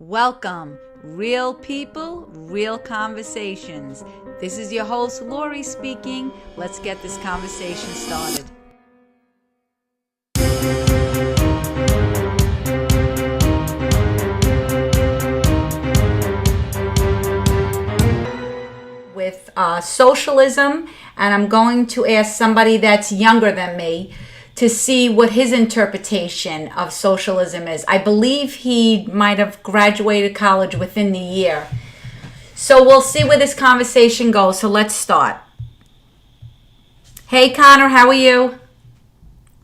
Welcome, real people, real conversations. This is your host, Lori, speaking. Let's get this conversation started. With socialism, and I'm going to ask somebody that's younger than me to see what his interpretation of socialism is. I believe he might have graduated college within the year. So we'll see where this conversation goes. So let's start. Hey, Connor, how are you?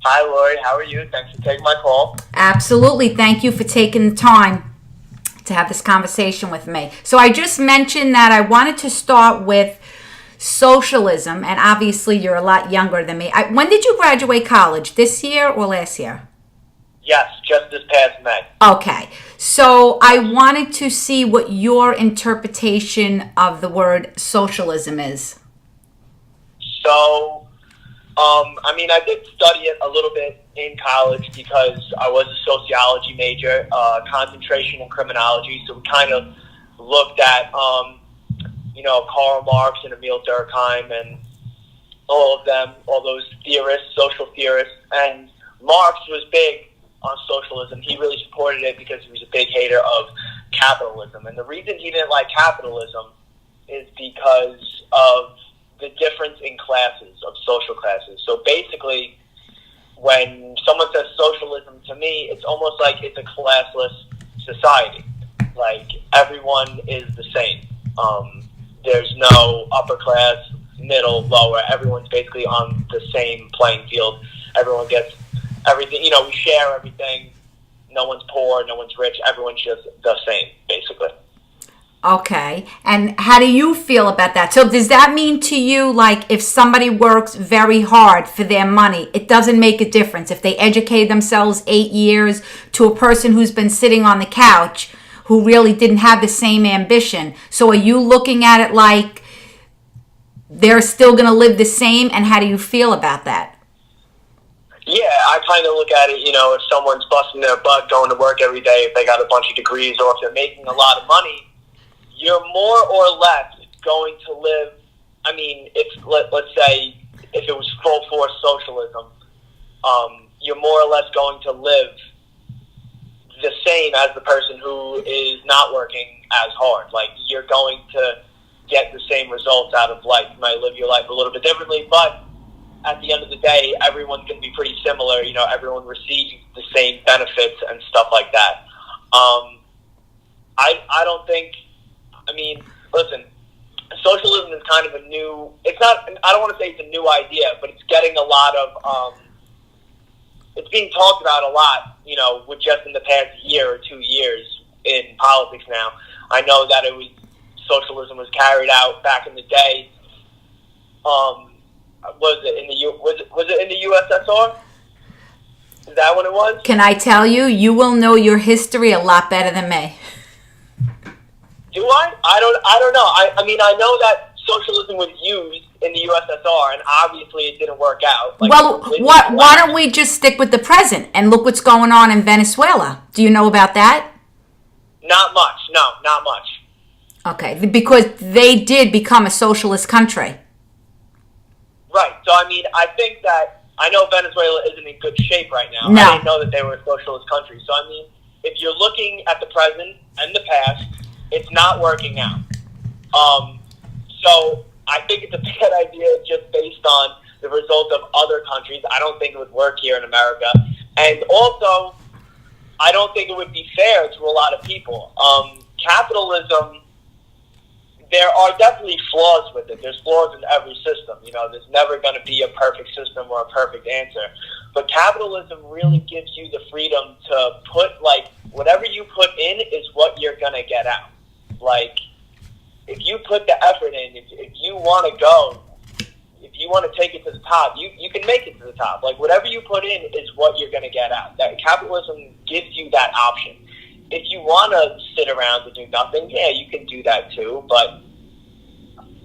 Hi, Lori. How are you? Thanks for taking my call. Absolutely. Thank you for taking the time to have this conversation with me. So I just mentioned that I wanted to start with socialism, and obviously you're a lot younger than me. When did you graduate college? This year or last year? Yes, just this past May. Okay. So I wanted to see what your interpretation of the word socialism is. So, I did study it a little bit in college because I was a sociology major, concentration in criminology. So we kind of looked at, Karl Marx and Emil Durkheim and all of them, all those theorists, social theorists. And Marx was big on socialism. He really supported it because he was a big hater of capitalism. And the reason he didn't like capitalism is because of the difference in classes, of social classes. So basically, when someone says socialism to me, it's almost like it's a classless society. Like, everyone is the same. There's no upper class, middle, lower. Everyone's basically on the same playing field. Everyone gets everything. We share everything. No one's poor, no one's rich. Everyone's just the same, basically. Okay. And how do you feel about that? So does that mean to you, like, if somebody works very hard for their money, it doesn't make a difference if they educate themselves 8 years to a person who's been sitting on the couch who really didn't have the same ambition? So are you looking at it like they're still going to live the same, and how do you feel about that? Yeah, I kind of look at it, if someone's busting their butt going to work every day, if they got a bunch of degrees, or if they're making a lot of money, you're more or less going to live, let's say, if it was full force socialism, you're more or less going to live the same as the person who is not working as hard. Like, you're going to get the same results out of life. You might live your life a little bit differently, but at the end of the day, everyone's going to be pretty similar. Everyone receives the same benefits and stuff like that. I don't think, listen, socialism is kind of a new, I don't want to say it's a new idea, but it's getting a lot of, it's being talked about a lot, with just in the past year or 2 years in politics now. I know that socialism was carried out back in the day. Was it in the USSR? Is that what it was? Can I tell you, you will know your history a lot better than me. Do I? I don't know. I know that socialism was used in the USSR, and obviously it didn't work out. Why don't we just stick with the present and look what's going on in Venezuela? Do you know about that? Not much. No, not much. Okay, because they did become a socialist country. Right. So, I think that, I know Venezuela isn't in good shape right now. No. I didn't know that they were a socialist country. So, if you're looking at the present and the past, it's not working out. So I think it's a bad idea just based on the result of other countries. I don't think it would work here in America. And also, I don't think it would be fair to a lot of people. Capitalism, there are definitely flaws with it. There's flaws in every system. There's never going to be a perfect system or a perfect answer. But capitalism really gives you the freedom to put, whatever you put in is what you're going to get out. Like, if you put the effort in, if you want to go, if you want to take it to the top, you can make it to the top. Like, whatever you put in is what you're going to get out. That capitalism gives you that option. If you want to sit around and do nothing, yeah, you can do that too. But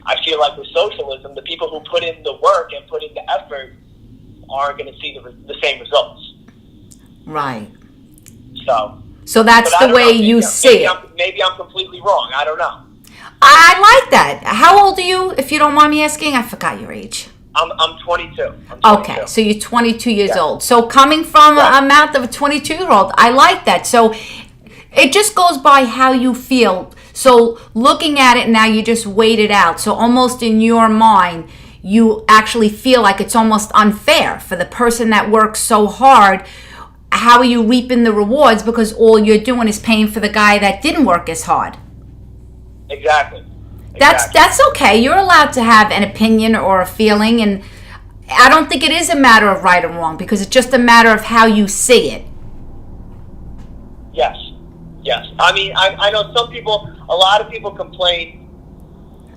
I feel like with socialism, the people who put in the work and put in the effort aren't going to see the same results. Right. So So that's But I the don't way know. you see it. Maybe I'm completely wrong. I don't know. I like that. How old are you, if you don't mind me asking? I forgot your age. I'm 22. Okay, so you're 22 years Yeah. old. So coming from Right. a mouth of a 22-year-old, I like that. So it just goes by how you feel. So looking at it now, you just wait it out. So almost in your mind, you actually feel like it's almost unfair for the person that works so hard. How are you reaping the rewards? Because all you're doing is paying for the guy that didn't work as hard. Exactly. That's okay. You're allowed to have an opinion or a feeling, and I don't think it is a matter of right or wrong, because it's just a matter of how you see it. Yes. I mean, I know a lot of people complain.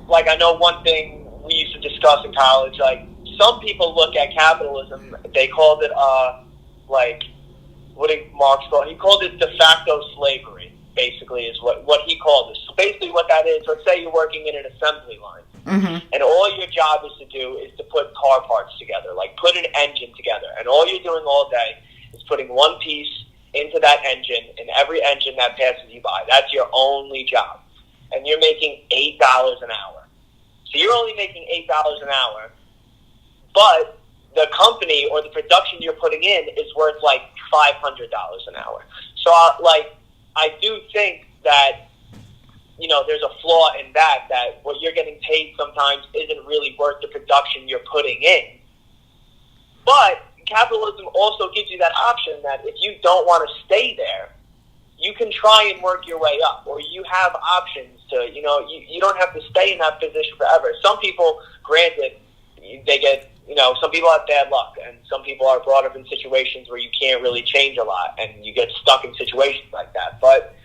Like, I know one thing we used to discuss in college, like, some people look at capitalism, they called it, like, what did Marx call it? He called it de facto slavery, basically, is what he called it. So basically what that is, let's say you're working in an assembly line, and all your job is to do is to put car parts together, like put an engine together, and all you're doing all day is putting one piece into that engine, and every engine that passes you by. That's your only job. And you're making $8 an hour. So you're only making $8 an hour, but the company or the production you're putting in is worth like $500 an hour. So, I do think that, there's a flaw in that what you're getting paid sometimes isn't really worth the production you're putting in. But capitalism also gives you that option that if you don't want to stay there, you can try and work your way up, or you have options to, you don't have to stay in that position forever. Some people, granted, they get, some people have bad luck, and some people are brought up in situations where you can't really change a lot, and you get stuck in situations like that. But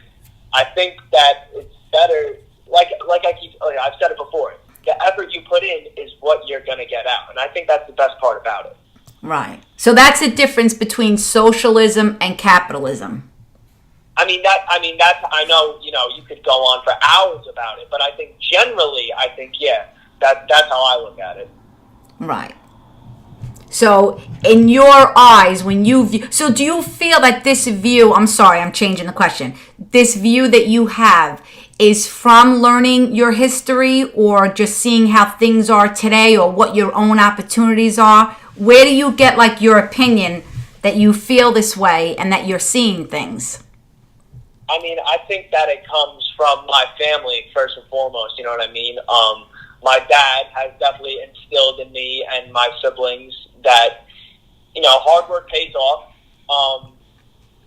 I think that it's better, I've said it before, the effort you put in is what you're going to get out, and I think that's the best part about it. Right. So that's the difference between socialism and capitalism. I know, you could go on for hours about it, but I think generally, that's how I look at it. Right. So in your eyes, when you view, so do you feel that this view, I'm sorry, I'm changing the question, this view that you have is from learning your history, or just seeing how things are today, or what your own opportunities are? Where do you get like your opinion that you feel this way and that you're seeing things? I think that it comes from my family, first and foremost, you know what I mean? My dad has definitely instilled in me and my siblings that, hard work pays off.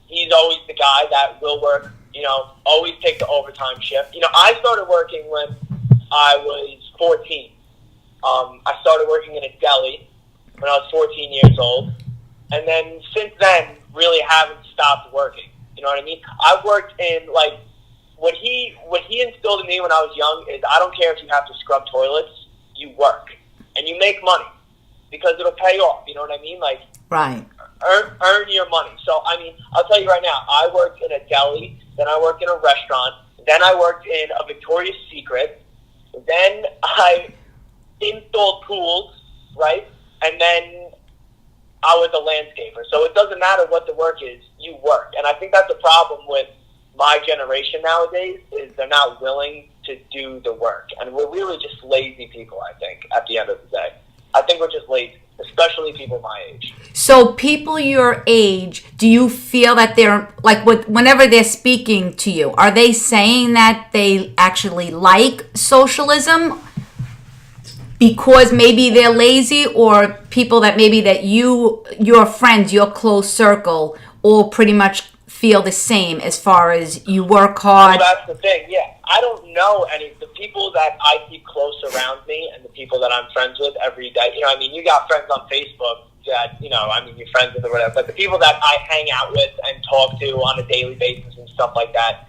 He's always the guy that will work, always take the overtime shift. I started working when I was 14. I started working in a deli when I was 14 years old. And then since then, really haven't stopped working. You know what I mean? I've worked in, what he instilled in me when I was young is, I don't care if you have to scrub toilets, you work. And you make money. Because it'll pay off, you know what I mean? Right. Earn your money. So, I'll tell you right now, I worked in a deli, then I worked in a restaurant, then I worked in a Victoria's Secret, then I installed pools, right? And then I was a landscaper. So it doesn't matter what the work is, you work. And I think that's the problem with my generation nowadays, is they're not willing to do the work. And we're really just lazy people, I think, at the end of the day. I think we're just lazy, especially people my age. So people your age, do you feel that they're, whenever they're speaking to you, are they saying that they actually like socialism because maybe they're lazy, or people that maybe that your friends, your close circle, all pretty much feel the same as far as you work hard? Well, that's the thing, yeah. I don't know any, the people that I keep close around me and the people that I'm friends with every day, you got friends on Facebook that, you're friends with or whatever, but the people that I hang out with and talk to on a daily basis and stuff like that,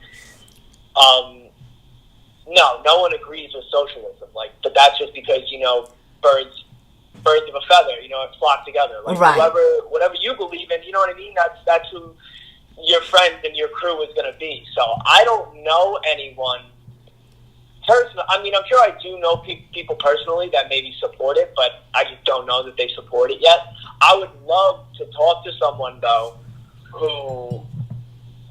no one agrees with socialism. But that's just because, birds of a feather, flock together. Right. Whatever you believe in, you know what I mean? That's who your friends and your crew is going to be. So I don't know anyone personally. I'm sure I do know people personally that maybe support it, but I just don't know that they support it yet. I would love to talk to someone, though, who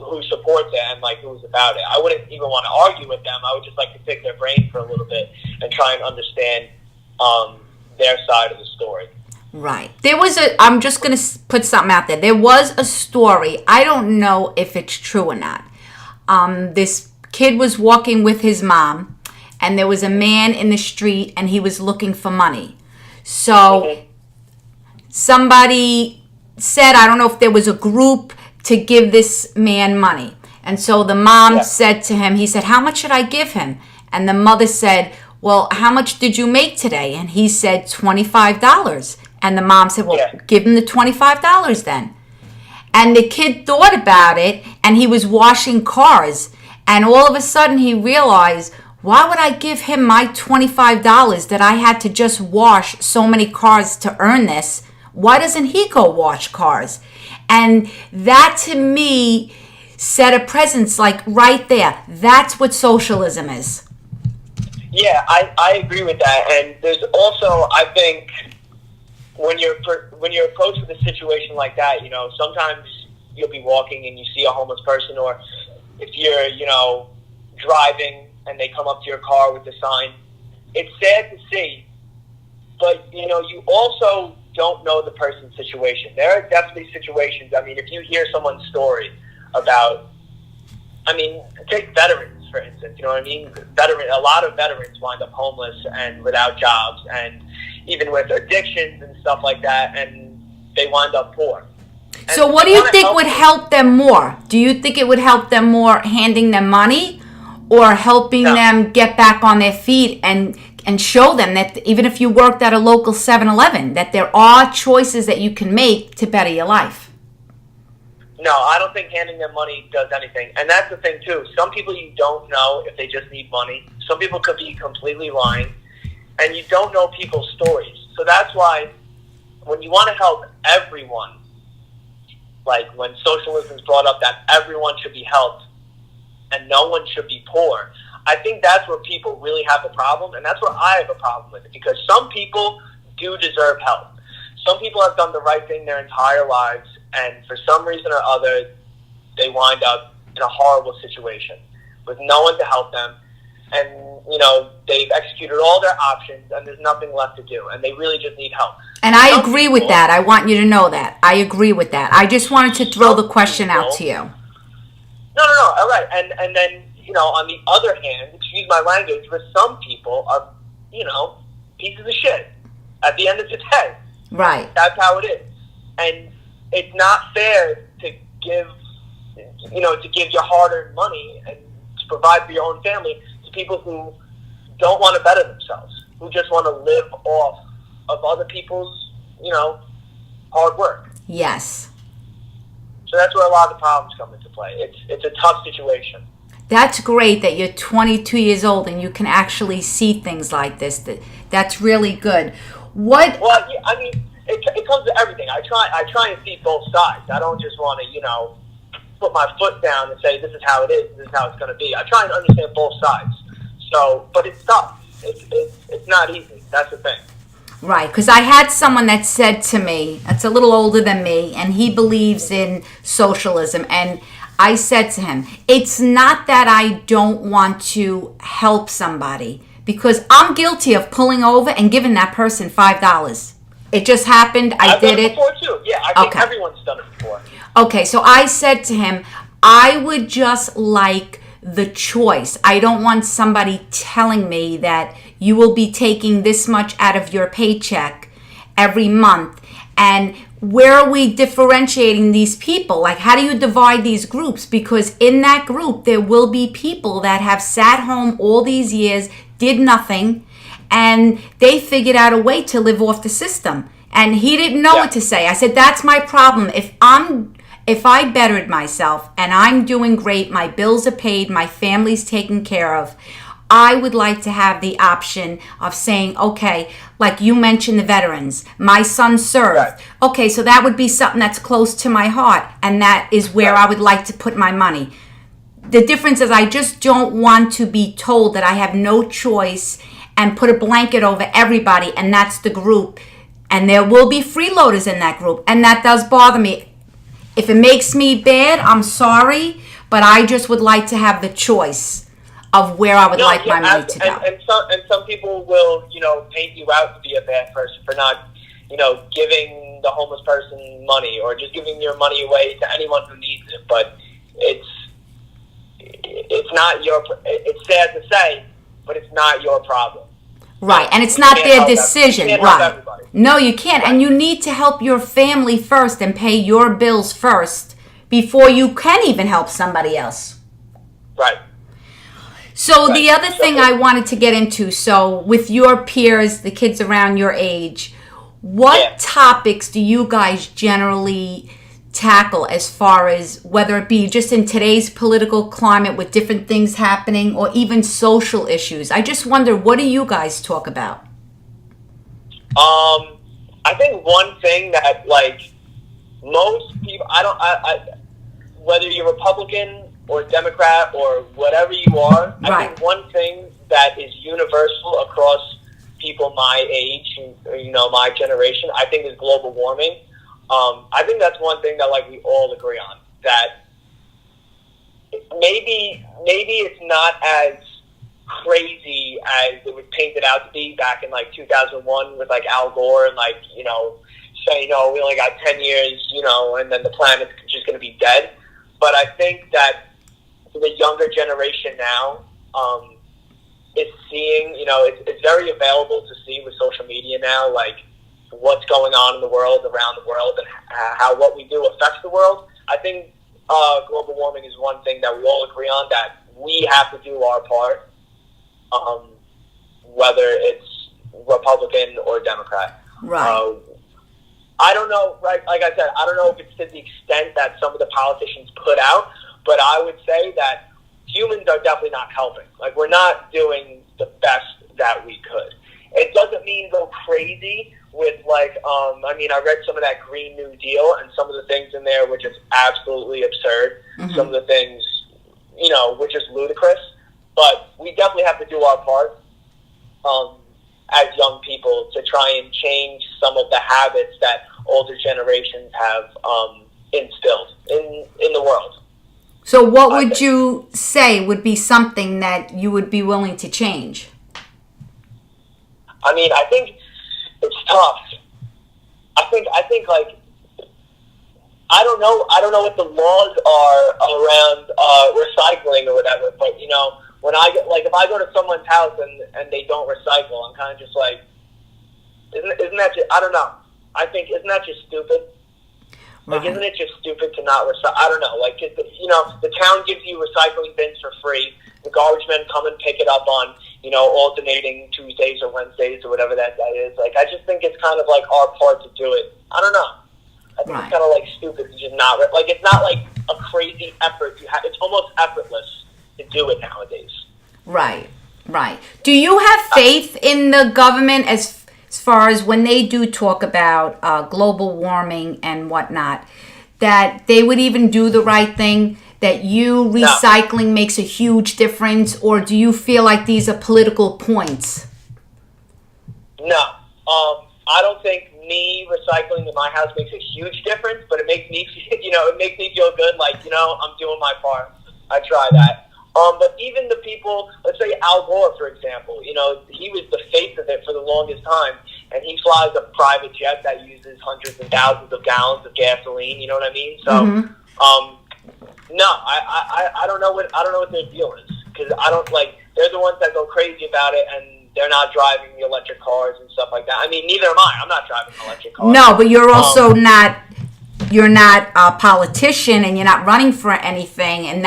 who supports it and like who's about it. I wouldn't even want to argue with them. I would just like to pick their brain for a little bit and try and understand their side of the story. Right. I'm just going to put something out there. There was a story. I don't know if it's true or not. This kid was walking with his mom, and there was a man in the street, and he was looking for money. So somebody said, I don't know if there was a group to give this man money. And so the mom said to him, he said, how much should I give him? And the mother said, well, how much did you make today? And he said, $25. And the mom said, well, give him the $25 then. And the kid thought about it, and he was washing cars. And all of a sudden he realized, why would I give him my $25 that I had to just wash so many cars to earn this? Why doesn't he go wash cars? And that to me set a presence like right there. That's what socialism is. Yeah, I agree with that. And there's also, I think, when you're approached with a situation like that, you know, sometimes you'll be walking and you see a homeless person, or if you're, you know, driving and they come up to your car with the sign. It's sad to see, but, you know, you also don't know the person's situation. There are definitely situations, I mean, if you hear someone's story about, I mean, take veterans, for instance, you know what I mean? A lot of veterans wind up homeless and without jobs, and even with addictions and stuff like that, and they wind up poor. And so what do you think would help them more? Do you think it would help them more handing them money, or helping them get back on their feet and show them that even if you worked at a local 7-Eleven, that there are choices that you can make to better your life? No, I don't think handing them money does anything. And that's the thing, too. Some people you don't know if they just need money. Some people could be completely lying. And you don't know people's stories. So that's why when you want to help everyone, like when socialism is brought up that everyone should be helped and no one should be poor, I think that's where people really have a problem, and that's where I have a problem with it, because some people do deserve help. Some people have done the right thing their entire lives, and for some reason or other, they wind up in a horrible situation with no one to help them, and, you know, they've executed all their options, and there's nothing left to do, and they really just need help. And I agree with that. I want you to know that. I agree with that. I just wanted to throw the question out to you. No, all right. And then, you know, on the other hand, excuse my language, but some people are, you know, pieces of shit at the end of the day. Right. That's how it is. And it's not fair to give, you know, to give your hard-earned money and to provide for your own family to people who don't want to better themselves, who just want to live off of other people's, you know, hard work. Yes. So that's where a lot of the problems come into play. It's a tough situation. That's great that you're 22 years old and you can actually see things like this. That's really good. What? Well, yeah, I mean, it comes to everything. I try and see both sides. I don't just want to, you know, put my foot down and say this is how it is, this is how it's going to be. I try and understand both sides. So, but it's tough. It's not easy. That's the thing. Right, because I had someone that said to me, that's a little older than me, and he believes in socialism, and I said to him, it's not that I don't want to help somebody, because I'm guilty of pulling over and giving that person $5. It just happened, I've did done it. Before too. Yeah, I think everyone's done it before. Okay, so I said to him, I would just like the choice. I don't want somebody telling me that you will be taking this much out of your paycheck every month. And where are we differentiating these people? Like, how do you divide these groups? Because in that group, there will be people that have sat home all these years, did nothing, and they figured out a way to live off the system. And he didn't know what to say. I said, that's my problem. If I bettered myself and I'm doing great, my bills are paid, my family's taken care of, I would like to have the option of saying, okay, like you mentioned the veterans, my son served. Right. Okay, so that would be something that's close to my heart, and that is where I would like to put my money. The difference is I just don't want to be told that I have no choice and put a blanket over everybody, and that's the group. And there will be freeloaders in that group, and that does bother me. If it makes me bad, I'm sorry, but I just would like to have the choice of where I would like my money to go. And some people will, paint you out to be a bad person for not, giving the homeless person money or just giving your money away to anyone who needs it. But it's not it's sad to say, but it's not your problem. Right, and it's not their decision. Right. No, you can't. Right. And you need to help your family first and pay your bills first before you can even help somebody else. Right. So the other thing I wanted to get into, so with your peers, the kids around your age, what topics do you guys generally tackle as far as whether it be just in today's political climate with different things happening or even social issues? I just wonder, what do you guys talk about? I think one thing that most people, whether you're Republican or Democrat or whatever you are, right. I think one thing that is universal across people my age, my generation, I think is global warming. I think that's one thing that we all agree on, that maybe it's not as crazy as it was painted out to be back in 2001 with Al Gore and saying, we only got 10 years, and then the planet's just going to be dead. But I think that the younger generation now is seeing, it's very available to see with social media now, what's going on in the world, around the world, and how what we do affects the world. I think global warming is one thing that we all agree on, that we have to do our part, whether it's Republican or Democrat. Right. I don't know, right? Like I said, I don't know if it's to the extent that some of the politicians put out, but I would say that humans are definitely not helping. We're not doing the best that we could. It doesn't mean go crazy with I read some of that Green New Deal, and some of the things in there were just absolutely absurd. Mm-hmm. Some of the things, were just ludicrous. But we definitely have to do our part as young people to try and change some of the habits that older generations have instilled in the world. So what would you say would be something that you would be willing to change? I think it's tough. I don't know what the laws are around recycling or whatever, but when I get, if I go to someone's house and they don't recycle, I'm kind of just isn't that just, I don't know. I think, isn't that just stupid? Right. Isn't it just stupid to not recycle? I don't know. The town gives you recycling bins for free. The garbage men come and pick it up on, alternating Tuesdays or Wednesdays or whatever that is. I just think it's kind of our part to do it. I don't know. I think It's kind of stupid to just not, it's not a crazy effort. It's almost effortless to do it nowadays. Right. Do you have faith in the government as far as when they do talk about global warming and whatnot, that they would even do the right thing, that recycling makes a huge difference, or do you feel like these are political points? No. I don't think me recycling in my house makes a huge difference, but it makes me, it makes me feel good, I'm doing my part. I try that. But even the people, let's say Al Gore, for example, he was the face of it for the longest time, and he flies a private jet that uses hundreds and thousands of gallons of gasoline. You know what I mean? So, no, I don't know what their deal is, because I don't they're the ones that go crazy about it, and they're not driving the electric cars and stuff like that. Neither am I. I'm not driving an electric car. No, but you're also not. You're not a politician, and you're not running for anything, and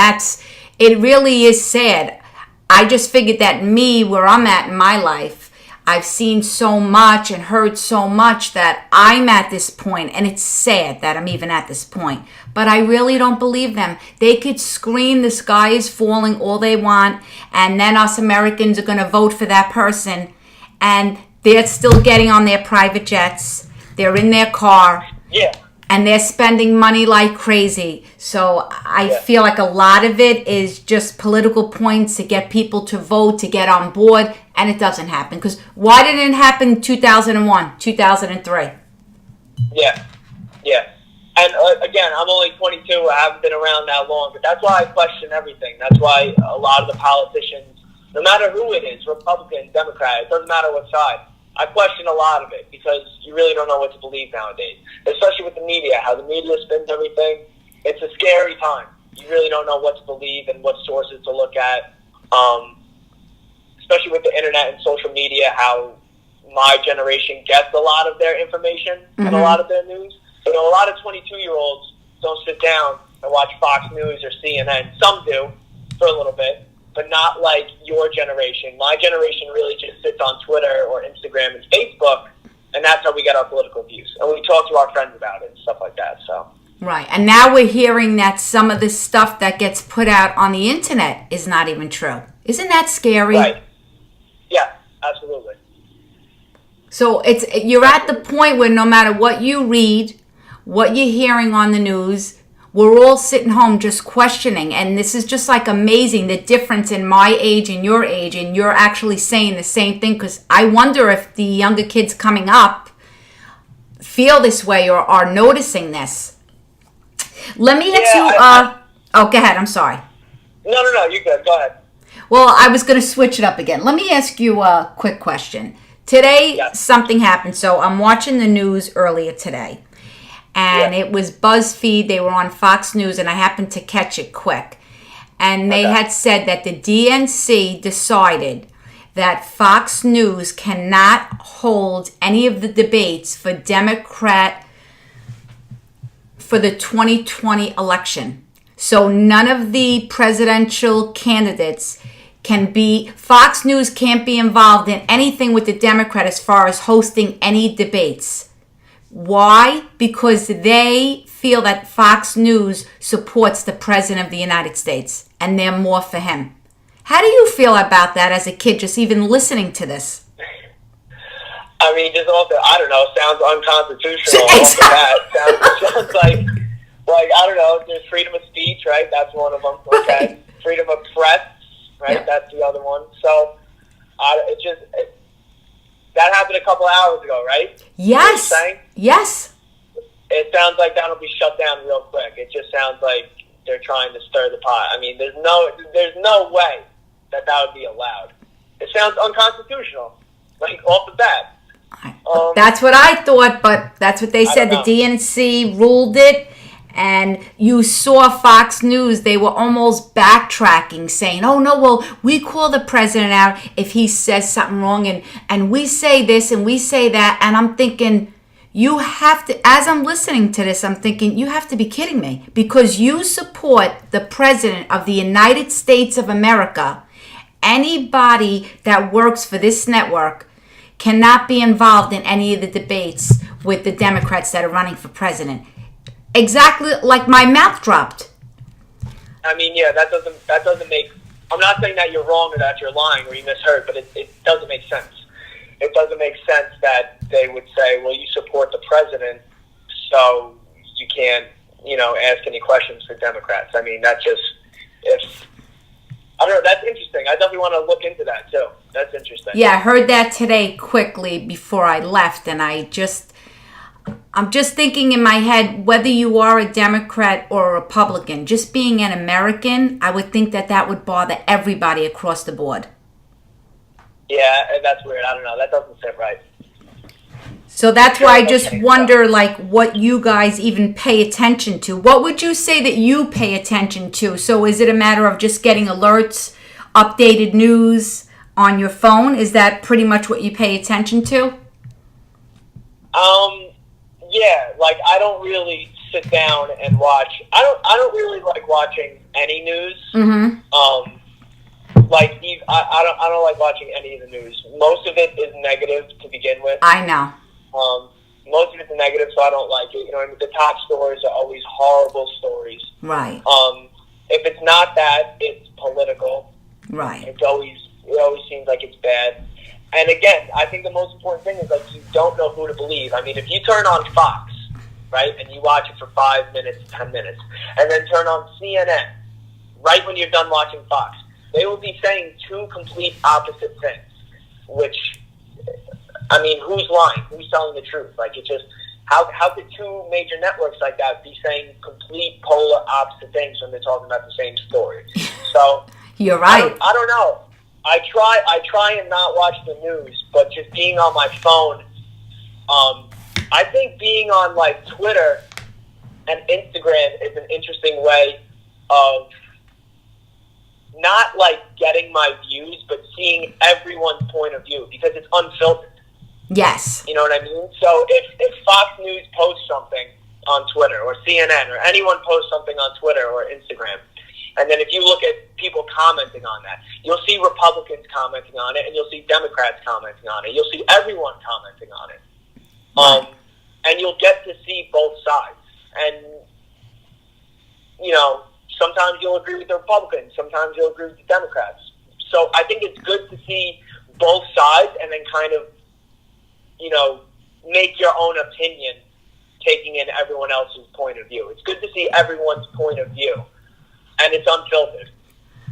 it really is sad. I just figured that where I'm at in my life, I've seen so much and heard so much that I'm at this point, and it's sad that I'm even at this point. But I really don't believe them. They could scream the sky is falling all they want, and then us Americans are going to vote for that person, and they're still getting on their private jets. They're in their car. Yeah. And they're spending money like crazy. So I feel like a lot of it is just political points to get people to vote, to get on board, and it doesn't happen. Because why didn't it happen in 2001, 2003? Yeah. And again, I'm only 22. I haven't been around that long, but that's why I question everything. That's why a lot of the politicians, no matter who it is, Republican, Democrat, it doesn't matter what side, I question a lot of it because you really don't know what to believe nowadays, especially with the media, how the media spins everything. It's a scary time. You really don't know what to believe and what sources to look at, especially with the internet and social media, how my generation gets a lot of their information and a lot of their news. You know, a lot of 22-year-olds don't sit down and watch Fox News or CNN. Some do for a little bit, but not like your generation. My generation really just sits on Twitter or Instagram and Facebook, and that's how we get our political views. And we talk to our friends about it and stuff like that. So Right. And now we're hearing that some of the stuff that gets put out on the internet is not even true. Isn't that scary? Right. Yeah, absolutely. So you're at the point where no matter what you read, what you're hearing on the news, we're all sitting home just questioning. And this is just like amazing, the difference in my age and you're actually saying the same thing, because I wonder if the younger kids coming up feel this way or are noticing this. Let me ask you, go ahead, I'm sorry. No, you're good, go ahead. Well, I was going to switch it up again. Let me ask you a quick question. Today, something happened. So I'm watching the news earlier today. And it was BuzzFeed. They were on Fox News, and I happened to catch it quick. And they had said that the DNC decided that Fox News cannot hold any of the debates for Democrat for the 2020 election. So none of the presidential candidates Fox News can't be involved in anything with the Democrat as far as hosting any debates. Why? Because they feel that Fox News supports the President of the United States and they're more for him. How do you feel about that as a kid, just even listening to this? I mean, just off the, I don't know, sounds unconstitutional off the bat. Sounds like, I don't know, there's freedom of speech, right? That's one of them, okay? Right. Freedom of press, right? Yeah. That's the other one. So, that happened a couple hours ago, right? Yes. Yes. It sounds like that'll be shut down real quick. It just sounds like they're trying to stir the pot. I mean, there's no way that would be allowed. It sounds unconstitutional, like off the bat. That's what I thought, but that's what they said. The DNC ruled it. And you saw Fox News, they were almost backtracking, saying, oh, no, well, we call the president out if he says something wrong, and we say this and we say that. And I'm thinking, you have to, as I'm listening to this, I'm thinking, you have to be kidding me, because you support the president of the United States of America. Anybody that works for this network cannot be involved in any of the debates with the Democrats that are running for president. Exactly, like my mouth dropped. I mean, yeah, that doesn't make. I'm not saying that you're wrong or that you're lying or you misheard, but it doesn't make sense. It doesn't make sense that they would say, "Well, you support the president, so you can't, ask any questions for Democrats." I mean, I don't know. That's interesting. I definitely want to look into that too. That's interesting. Yeah, I heard that today quickly before I left, and I'm just thinking in my head, whether you are a Democrat or a Republican, just being an American, I would think that would bother everybody across the board. Yeah, that's weird. I don't know. That doesn't sit right. So that's why I just wonder, what you guys even pay attention to. What would you say that you pay attention to? So is it a matter of just getting alerts, updated news on your phone? Is that pretty much what you pay attention to? Yeah, I don't really sit down and watch. I don't really like watching any news. Mm-hmm. I don't like watching any of the news. Most of it is negative to begin with. I know. Most of it's negative, so I don't like it. The top stories are always horrible stories. Right. If it's not that, it's political. Right. It always seems like it's bad. And again, I think the most important thing is you don't know who to believe. I mean, if you turn on Fox, right, and you watch it for 5 minutes, 10 minutes, and then turn on CNN, right when you're done watching Fox, they will be saying two complete opposite things. Which, I mean, who's lying? Who's telling the truth? How could two major networks like that be saying complete polar opposite things when they're talking about the same story? So you're right. I don't know. I try and not watch the news, but just being on my phone. I think being on like Twitter and Instagram is an interesting way of not like getting my views, but seeing everyone's point of view because it's unfiltered. Yes. You know what I mean? So if Fox News posts something on Twitter or CNN or anyone posts something on Twitter or Instagram, and then if you look at people commenting on that, you'll see Republicans commenting on it and you'll see Democrats commenting on it. You'll see everyone commenting on it. And you'll get to see both sides. And, you know, sometimes you'll agree with the Republicans. Sometimes you'll agree with the Democrats. So I think it's good to see both sides and then kind of, you know, make your own opinion taking in everyone else's point of view. It's good to see everyone's point of view. And it's unfiltered.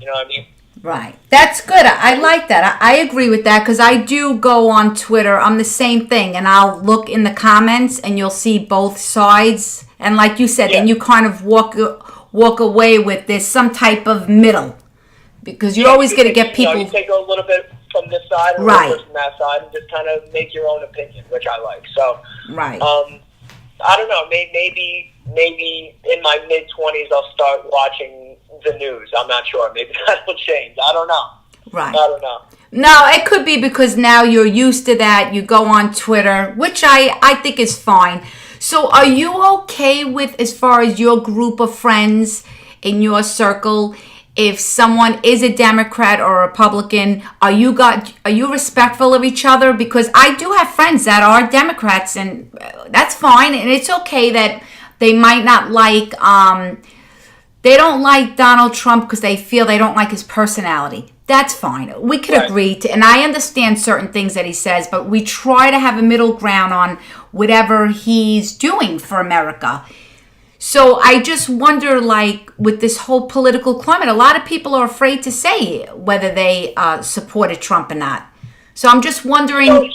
You know what I mean? Right. That's good. I like that. I agree with that because I do go on Twitter. I'm the same thing. And I'll look in the comments and you'll see both sides. And like you said, then you kind of walk away with this, some type of middle. Because you're always going to get people... You take a little bit from this side and a little bit from that side and just kind of make your own opinion, which I like. So, right. I don't know. Maybe in my mid-20s I'll start watching the news. I'm not sure. Maybe that will change. I don't know. Right. I don't know. No, it could be because now you're used to that. You go on Twitter, which I think is fine. So are you okay with, as far as your group of friends in your circle, if someone is a Democrat or a Republican, are you respectful of each other? Because I do have friends that are Democrats, and that's fine. And it's okay that they might not like, they don't like Donald Trump because they feel they don't like his personality. That's fine. We could agree to, and I understand certain things that he says, but we try to have a middle ground on whatever he's doing for America. So I just wonder, like, with this whole political climate, a lot of people are afraid to say whether they supported Trump or not. So I'm just wondering,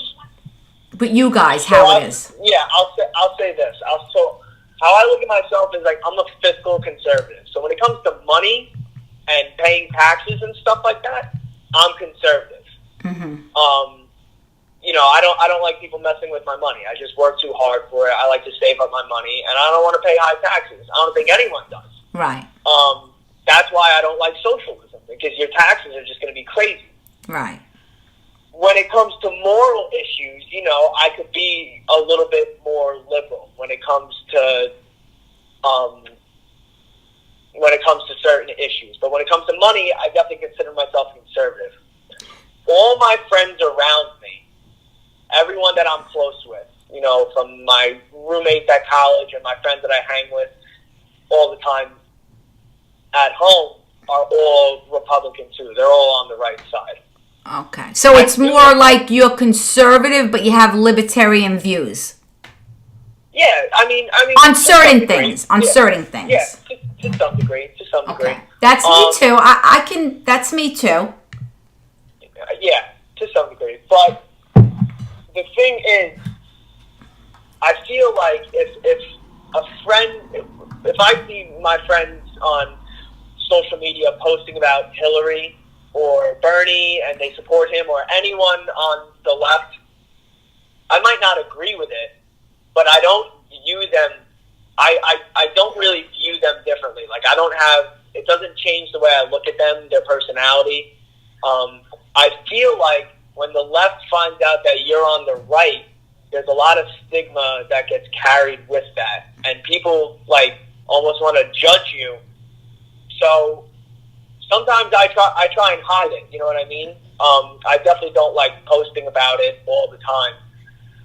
with you guys, how it is. Yeah, I'll say this. So how I look at myself is like I'm a fiscal conservative. So when it comes to money and paying taxes and stuff like that, I'm conservative. Mm-hmm. You know, I don't like people messing with my money. I just work too hard for it. I like to save up my money, and I don't want to pay high taxes. I don't think anyone does. Right. That's why I don't like socialism, because your taxes are just going to be crazy. Right. When it comes to moral issues, you know, I could be a little bit more liberal when it comes to certain issues. But when it comes to money, I definitely consider myself conservative. All my friends around me, everyone that I'm close with, you know, from my roommates at college and my friends that I hang with all the time at home, are all Republican too. They're all on the right side. Okay. So it's more like you're conservative, but you have libertarian views. Yeah, I mean, on certain things. On certain things. Yeah, to some degree. Okay. That's me too. I can. That's me too. Yeah, to some degree. But the thing is, I feel like if I see my friends on social media posting about Hillary or Bernie and they support him, or anyone on the left, I might not agree with it, but I don't view them, I don't really view them differently. Like, it doesn't change the way I look at them, their personality. I feel like when the left finds out that you're on the right, there's a lot of stigma that gets carried with that, and people like almost want to judge you. So sometimes I try and hide it. You know what I mean? I definitely don't like posting about it all the time.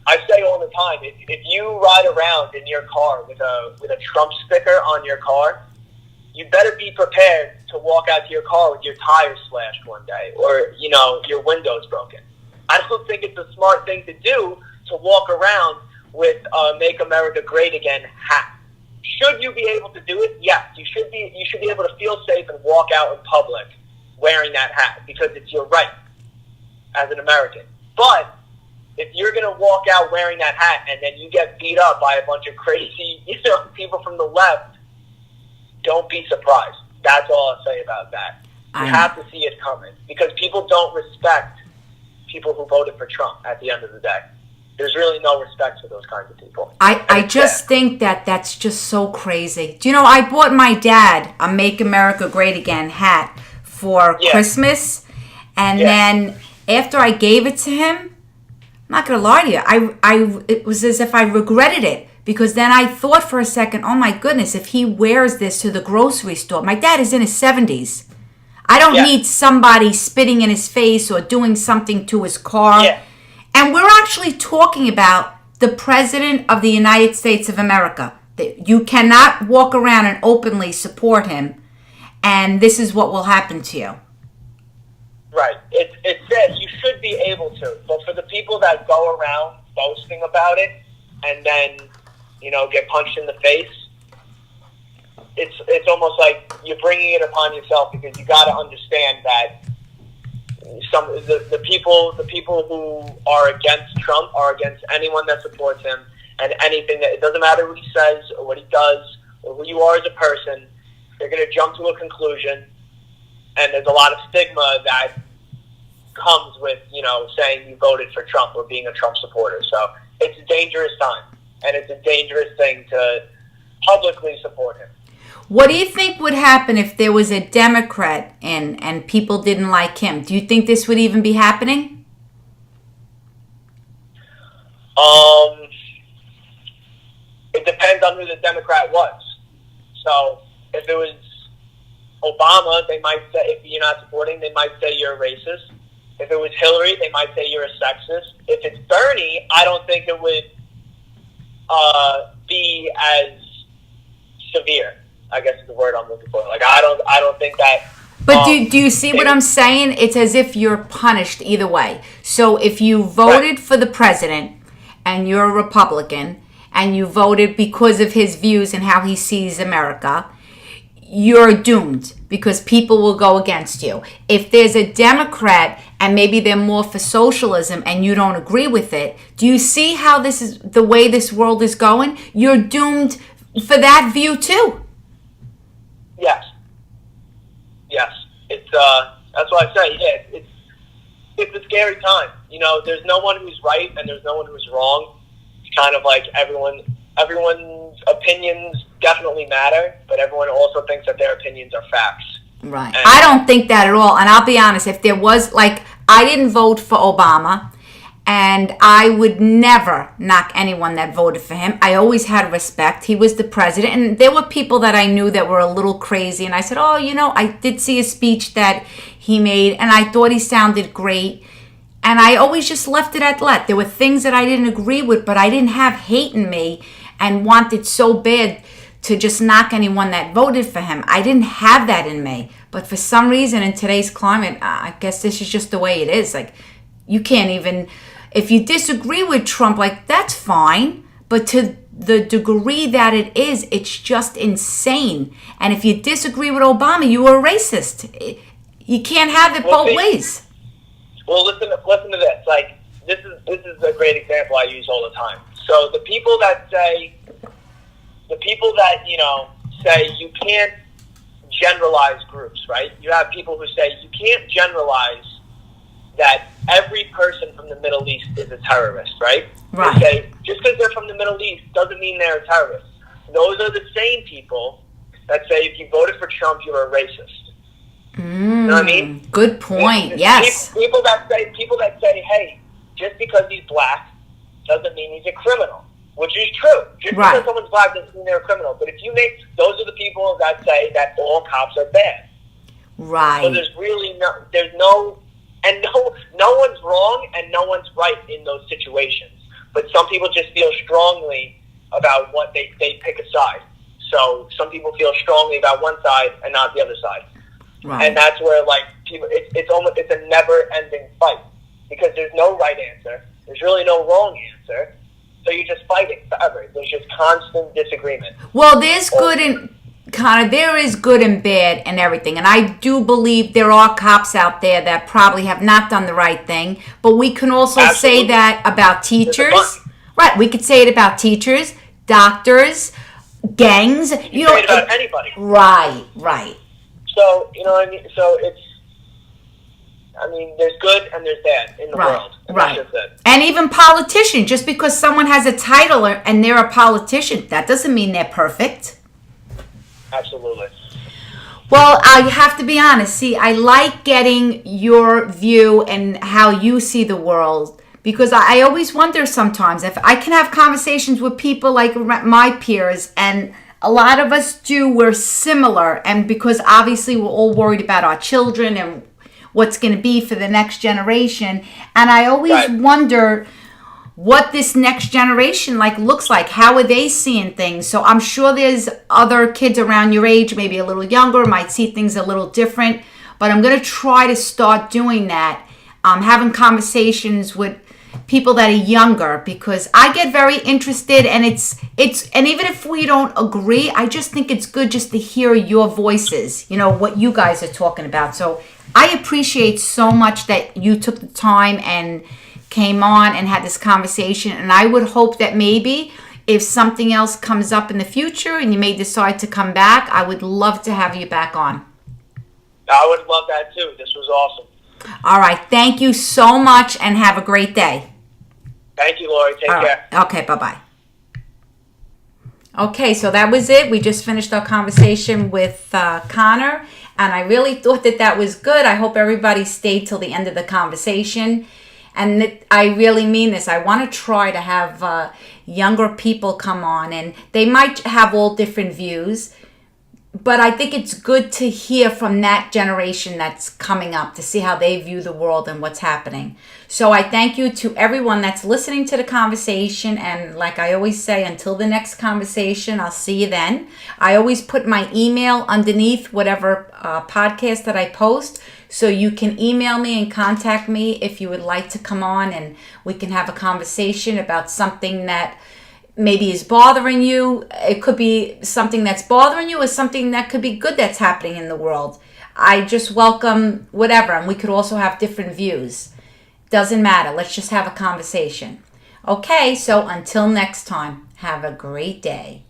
I say all the time, if you ride around in your car with a Trump sticker on your car, you better be prepared to walk out to your car with your tires slashed one day, or, you know, your windows broken. I don't think it's a smart thing to do to walk around with a "Make America Great Again" hat. Should you be able to do it? Yes, you should be able to feel safe and walk out in public wearing that hat, because it's your right as an American. But if you're going to walk out wearing that hat and then you get beat up by a bunch of crazy, people from the left, don't be surprised. That's all I'll say about that. You have to see it coming because people don't respect people who voted for Trump at the end of the day. There's really no respect for those kinds of people. I just think that's just so crazy. Do you know, I bought my dad a Make America Great Again hat for Christmas. And then after I gave it to him, I'm not going to lie to you, it was as if I regretted it. Because then I thought for a second, oh my goodness, if he wears this to the grocery store. My dad is in his 70s. I don't need somebody spitting in his face or doing something to his car. Yeah. And we're actually talking about the President of the United States of America. You cannot walk around and openly support him, and this is what will happen to you. Right. It says you should be able to, but for the people that go around boasting about it and then, get punched in the face, it's almost like you're bringing it upon yourself because you got to understand that the people who are against Trump are against anyone that supports him and anything that, it doesn't matter what he says or what he does or who you are as a person, they're going to jump to a conclusion, and there's a lot of stigma that comes with, saying you voted for Trump or being a Trump supporter. So it's a dangerous time, and it's a dangerous thing to publicly support him. What do you think would happen if there was a Democrat and people didn't like him? Do you think this would even be happening? It depends on who the Democrat was. So if it was Obama, they might say, if you're not supporting, they might say you're a racist. If it was Hillary, they might say you're a sexist. If it's Bernie, I don't think it would be as severe, I guess is the word I'm looking for. Like, I don't think that. But do you see what I'm saying? It's as if you're punished either way. So if you voted for the president and you're a Republican and you voted because of his views and how he sees America, you're doomed because people will go against you. If there's a Democrat and maybe they're more for socialism and you don't agree with it, do you see how this is the way this world is going? You're doomed for that view too. Yes. It's that's what I say. Yeah, it's a scary time. There's no one who's right and there's no one who's wrong. It's kind of like everyone's opinions definitely matter, but everyone also thinks that their opinions are facts. Right. And I don't think that at all. And I'll be honest, if there was, I didn't vote for Obama, and I would never knock anyone that voted for him. I always had respect. He was the president, and there were people that I knew that were a little crazy, and I said, I did see a speech that he made, and I thought he sounded great. And I always just left it at that. There were things that I didn't agree with, but I didn't have hate in me and wanted so bad to just knock anyone that voted for him. I didn't have that in me. But for some reason in today's climate, I guess this is just the way it is. You can't even, if you disagree with Trump, that's fine. But to the degree that it is, it's just insane. And if you disagree with Obama, you are a racist. You can't have it both ways. Well, listen to this. This is a great example I use all the time. So the people that say you can't generalize groups, right? You have people who say you can't generalize that every person from the Middle East is a terrorist, right? Right. They say just because they're from the Middle East doesn't mean they're a terrorist. Those are the same people that say if you voted for Trump, you're a racist. You know what I mean? Good point. Yes. People that say, hey, just because he's black doesn't mean he's a criminal, which is true. Just because someone's black doesn't mean they're a criminal. But if you make, those are the people that say that all cops are bad. Right. So there's really no one's wrong and no one's right in those situations. But some people just feel strongly about what they pick a side. So some people feel strongly about one side and not the other side. Right. And that's where people, it's a never-ending fight because there's no right answer. There's really no wrong answer. So you're just fighting forever. There's just constant disagreement. Well, there's good Connor, there is good and bad and everything. And I do believe there are cops out there that probably have not done the right thing. But we can also say that about teachers. Right. We could say it about teachers, doctors, gangs. You know, say it about anybody. Right. So, you know what I mean? So there's good and there's bad in the world. And right. That's just it. And even politicians. Just because someone has a title and they're a politician, that doesn't mean they're perfect. Absolutely. Well, I have to be honest. See, I like getting your view and how you see the world, because I always wonder sometimes if I can have conversations with people like my peers, and a lot of us we're similar, and because obviously we're all worried about our children and what's going to be for the next generation. And I always wonder what this next generation looks like. How are they seeing things? So I'm sure there's other kids around your age, maybe a little younger, might see things a little different. But I'm going to try to start doing that, having conversations with people that are younger, because I get very interested, and and even if we don't agree, I just think it's good just to hear your voices, what you guys are talking about. So I appreciate so much that you took the time and came on and had this conversation, and I would hope that maybe if something else comes up in the future and you may decide to come back, I would love to have you back on. I would love that too. This was awesome. All right. Thank you so much, and have a great day. Thank you, Lori. Take care. Okay, bye-bye. Okay, so that was it. We just finished our conversation with Connor, and I really thought that was good. I hope everybody stayed till the end of the conversation. And I really mean this. I want to try to have younger people come on, and they might have all different views, but I think it's good to hear from that generation that's coming up to see how they view the world and what's happening. So I thank you to everyone that's listening to the conversation, and like I always say, until the next conversation, I'll see you then. I always put my email underneath whatever podcast that I post, so you can email me and contact me if you would like to come on, and we can have a conversation about something that maybe is bothering you. It could be something that's bothering you, or something that could be good that's happening in the world. I just welcome whatever, and we could also have different views. Doesn't matter. Let's just have a conversation. Okay, so until next time, have a great day.